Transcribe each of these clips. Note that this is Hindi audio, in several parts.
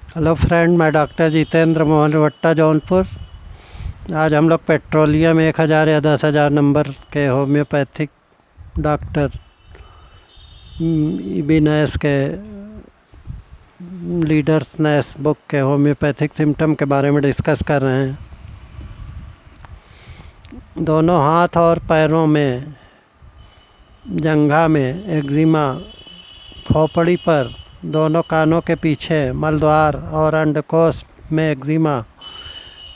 हेलो फ्रेंड, मैं डॉक्टर जितेंद्र मोहन वट्टा, जौनपुर। आज हम लोग पेट्रोलियम 1000 या 10,000 नंबर के होम्योपैथिक डॉक्टर इबीनेस के लीडर्स नेस बुक के होम्योपैथिक सिम्टम के बारे में डिस्कस कर रहे हैं। दोनों हाथ और पैरों में, जंघा में एक्जिमा, खोपड़ी पर, दोनों कानों के पीछे, मलद्वार और अंडकोश में एक्जिमा।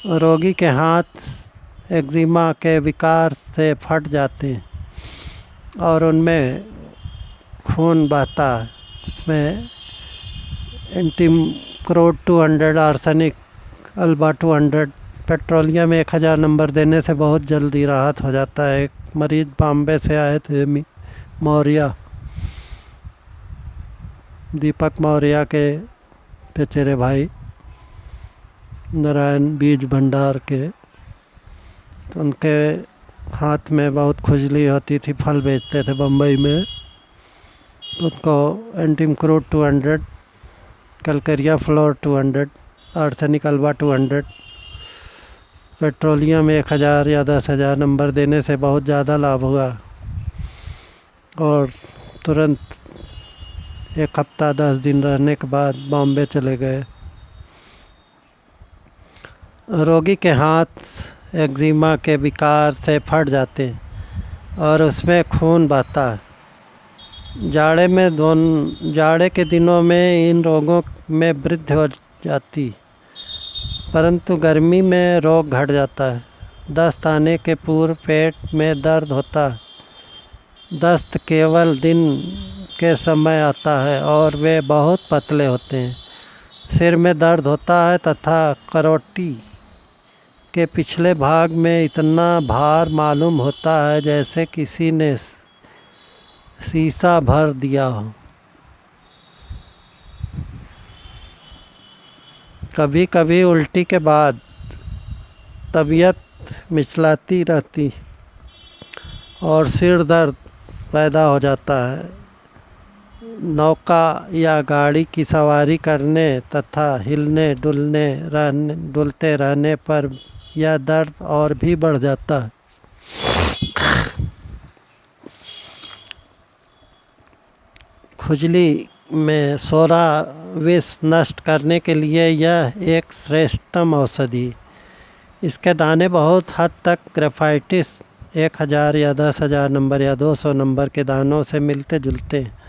रोगी के हाथ एक्जिमा के विकार से फट जाते हैं और उनमें खून बहता है। इसमें एंटीक्रोड 200, आर्सेनिक अल्बा 200, पेट्रोलियम 1000 नंबर देने से बहुत जल्दी राहत हो जाता है। एक मरीज बॉम्बे से आए थे, मौर्य, दीपक मौर्य के चचेरे भाई, नारायण बीज भंडार के। तो उनके हाथ में बहुत खुजली होती थी, फल बेचते थे बम्बई में। तो उनको एंटीक्रोड 200, Calcarea floor 200, arsenic alba 200, petroleum 1000 या 10,000 नंबर देने से बहुत ज़्यादा लाभ हुआ और तुरंत 1 हफ्ता 10 दिन रहने के बाद बॉम्बे चले गए। रोगी के हाथ एक्जिमा के विकार से फट जाते हैं और उसमें खून बहता है। जाड़े के दिनों में इन रोगों में वृद्धि हो जाती, परंतु गर्मी में रोग घट जाता है। दस्त आने के पूर्व पेट में दर्द होता है। दस्त केवल दिन के समय आता है और वे बहुत पतले होते हैं। सिर में दर्द होता है तथा करोटी के पिछले भाग में इतना भार मालूम होता है जैसे किसी ने शीशा भर दिया हो। कभी कभी उल्टी के बाद तबीयत मिचलाती रहती और सिर दर्द पैदा हो जाता है। नौका या गाड़ी की सवारी करने तथा हिलने डुलते रहने पर यह दर्द और भी बढ़ जाता है। खुजली में सोरा विष नष्ट करने के लिए यह एक श्रेष्ठतम औषधि। इसके दाने बहुत हद तक ग्रेफाइटिस 1000 या 10,000 नंबर या 200 नंबर के दानों से मिलते जुलते हैं।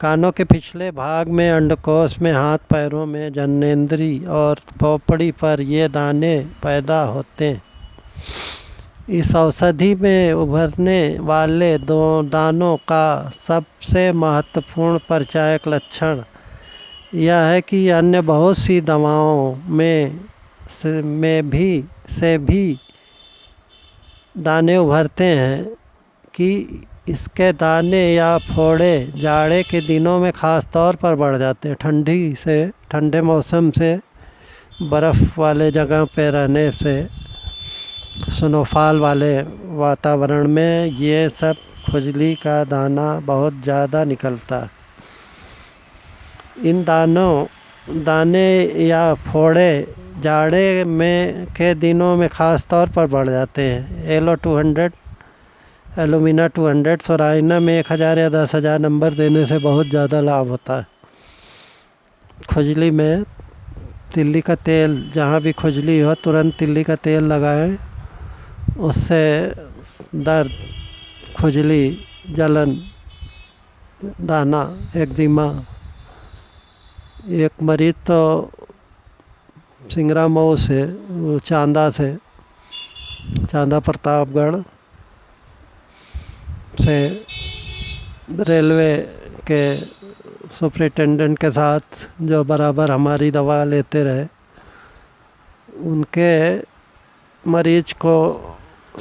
कानों के पिछले भाग में, अंडकोश में, हाथ पैरों में, जननेंद्री और खोपड़ी पर ये दाने पैदा होते हैं। इस औषधि में उभरने वाले दानों का सबसे महत्वपूर्ण परिचायक लक्षण यह है कि अन्य बहुत सी दवाओं में भी दाने उभरते हैं कि इसके दाने या फोड़े जाड़े के दिनों में ख़ास तौर पर बढ़ जाते हैं। ठंडे मौसम से, बर्फ़ वाले जगह पे रहने से, स्नोफॉल वाले वातावरण में ये सब खुजली का दाना बहुत ज़्यादा निकलता है। इन दाने या फोड़े जाड़े में के दिनों में ख़ास तौर पर बढ़ जाते हैं। एलो 200, एलुमिना 200, सोराइना में 1000 या 10,000 नंबर देने से बहुत ज़्यादा लाभ होता है। खुजली में तिल्ली का तेल, जहाँ भी खुजली हो तुरंत तिल्ली का तेल लगाएं। उससे दर्द, खुजली, जलन, दाना, एक्जिमा। एक मरीज तो सिंगरा मऊ से, चांदा प्रतापगढ़ से रेलवे के सुपरिटेंडेंट के साथ, जो बराबर हमारी दवा लेते रहे, उनके मरीज को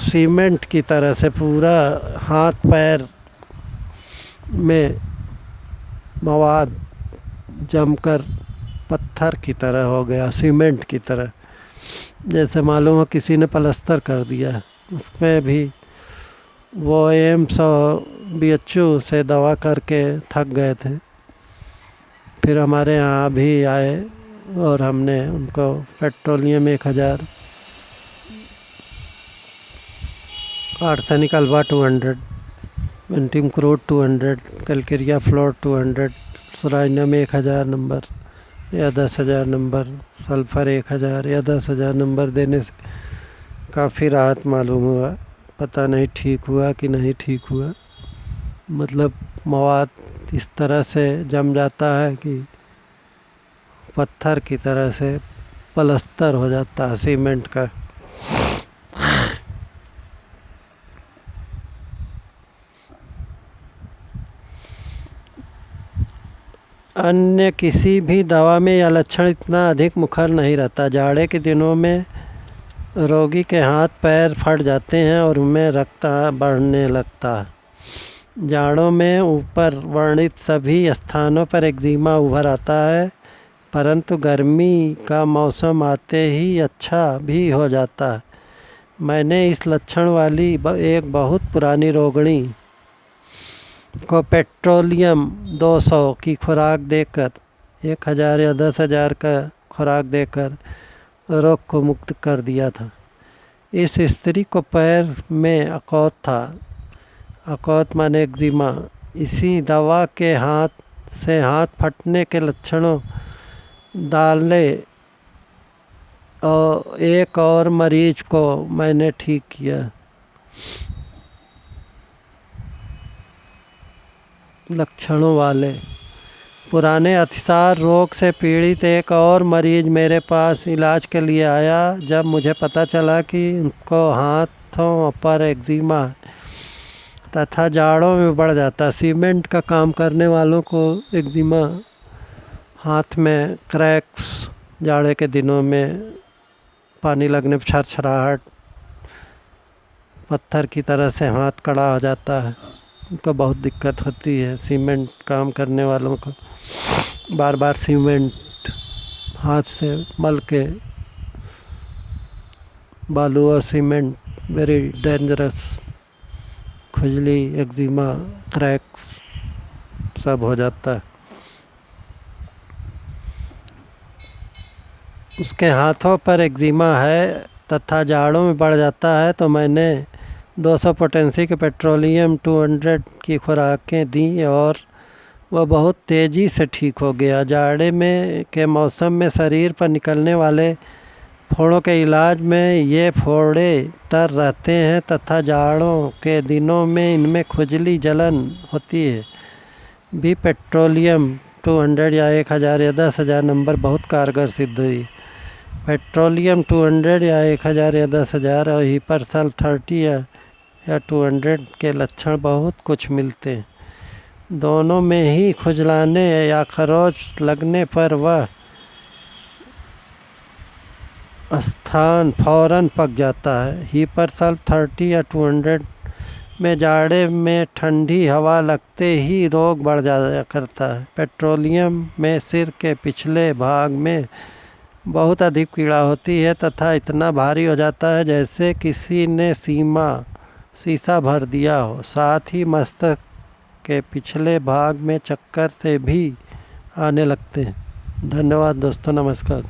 सीमेंट की तरह से पूरा हाथ पैर में मवाद जमकर पत्थर की तरह हो गया, सीमेंट की तरह, जैसे मालूम हो किसी ने पलस्तर कर दिया। उसमें भी वो एम्स और BHU से दवा करके थक गए थे। फिर हमारे यहाँ भी आए और हमने उनको petroleum 1000, arsenic Alva 200, एंटीम crude 200, Calcarea floor 200, सुराइनम 1000 number या 10,000 नंबर, सल्फ़र 1000 या 10,000 नंबर देने से काफ़ी राहत मालूम हुआ। पता नहीं ठीक हुआ कि नहीं ठीक हुआ, मतलब मवाद इस तरह से जम जाता है कि पत्थर की तरह से पलस्तर हो जाता है सीमेंट का। अन्य किसी भी दवा में यह लक्षण इतना अधिक मुखर नहीं रहता। जाड़े के दिनों में रोगी के हाथ पैर फट जाते हैं और उनमें रक्त बढ़ने लगता है। जाड़ों में ऊपर वर्णित सभी स्थानों पर एक्जिमा उभर आता है, परंतु गर्मी का मौसम आते ही अच्छा भी हो जाता है। मैंने इस लक्षण वाली एक बहुत पुरानी रोगिणी को पेट्रोलियम 200 की खुराक देकर 1000 या 10,000 का खुराक देकर रोग को मुक्त कर दिया था। इस स्त्री को पैर में अकौत था। अकौत माने एक्जिमा। इसी दवा के हाथ फटने के लक्षणों डाले और एक और मरीज को मैंने ठीक किया। लक्षणों वाले पुराने अतिसार रोग से पीड़ित एक और मरीज मेरे पास इलाज के लिए आया। जब मुझे पता चला कि उनको हाथों पर एक्जिमा तथा जाड़ों में बढ़ जाता। सीमेंट का काम करने वालों को एक्जिमा, हाथ में क्रैक्स, जाड़े के दिनों में पानी लगने पर छरछराहट, पत्थर की तरह से हाथ कड़ा हो जाता है, उनको बहुत दिक्कत होती है। सीमेंट काम करने वालों को बार बार सीमेंट हाथ से मल के, बालू और सीमेंट वेरी डेंजरस। खुजली, एक्जिमा, क्रैक्स सब हो जाता है। उसके हाथों पर एक्जिमा है तथा जाड़ों में बढ़ जाता है, तो मैंने 200 पोटेंसी के पेट्रोलियम 200 की खुराकें दी और वह बहुत तेज़ी से ठीक हो गया। जाड़े में के मौसम में शरीर पर निकलने वाले फोड़ों के इलाज में ये फोड़े तर रहते हैं तथा जाड़ों के दिनों में इनमें खुजली जलन होती है। भी पेट्रोलियम 200 या 1000 या 10,000 नंबर बहुत कारगर सिद्ध हुई। पेट्रोलियम 200 या 1000 या 10,000 और हिपरसल 30 या 200 के लक्षण बहुत कुछ मिलते हैं। दोनों में ही खुजलाने या खरोच लगने पर वह स्थान फौरन पक जाता है। हिपरसल 30 या 200 में जाड़े में ठंडी हवा लगते ही रोग बढ़ जाया करता है। पेट्रोलियम में सिर के पिछले भाग में बहुत अधिक पीड़ा होती है तथा इतना भारी हो जाता है जैसे किसी ने शीशा भर दिया हो। साथ ही मस्तक के पिछले भाग में चक्कर से भी आने लगते हैं। धन्यवाद दोस्तों, नमस्कार।